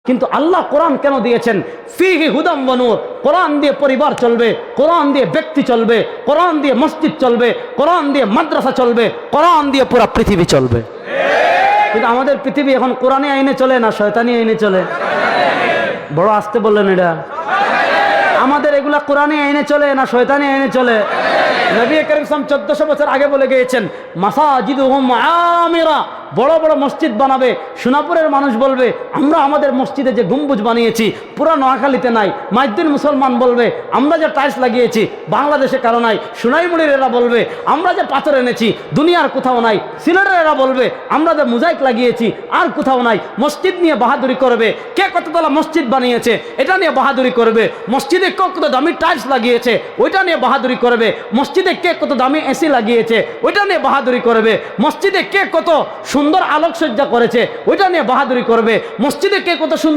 কিন্তু আল্লাহ কোরআন কেন দিয়েছেন? ফিহি হুদাম ওয়া নূর। কোরআন দিয়ে পরিবার চলবে, কোরআন দিয়ে ব্যক্তি চলবে, কোরআন দিয়ে মসজিদ চলবে, কোরআন দিয়ে মাদ্রাসা চলবে, কোরআন দিয়ে পুরো পৃথিবী চলবে। কিন্তু আমাদের পৃথিবী এখন কোরআনে আইনে চলে না শয়তানি আইনে চলে? বড় আসতে বললেন এটা। আমাদের এগুলা কোরআনে আইনে চলে না শয়তানি আইনে চলে? নবী করিম সাল্লাল্লাহু আলাইহি ওয়াসাল্লাম 1400 বছর আগে বলে গিয়েছেন, মাসাজিদুহুম আমিরা, বড় বড় মসজিদ বানাবে। সোনাপুরের মানুষ বলবে, আমরা আমাদের মসজিদে যে গম্বুজ বানিয়েছি পুরা নোয়াখালীতে নাই। মাইদ্দিন মুসলমান বলবে, আমরা যে টাইলস লাগিয়েছি বাংলাদেশে কারো নাই। সোনাইমুড়ির এরা বলবে, আমরা যে পাথর এনেছি দুনিয়ার কোথাও নাই। সিলেটের এরা বলবে, আমরা যে মোজাইক লাগিয়েছি আর কোথাও নাই। মসজিদ নিয়ে বাহাদুরি করবে, কে কততলা মসজিদ বানিয়েছে এটা নিয়ে বাহাদুরি করবে। মসজিদে কে কত দামি টাইলস লাগিয়েছে ওইটা নিয়ে বাহাদুরি করবে। মসজিদে কে কত দামি এসি লাগিয়েছে ওইটা নিয়ে বাহাদুরি করবে। মসজিদে কে কত সুন্দর আলোকসজ্জা করেছে ওইটা নিয়ে বাহাদুরি করবে। মসজিদে কে কত সুন্দর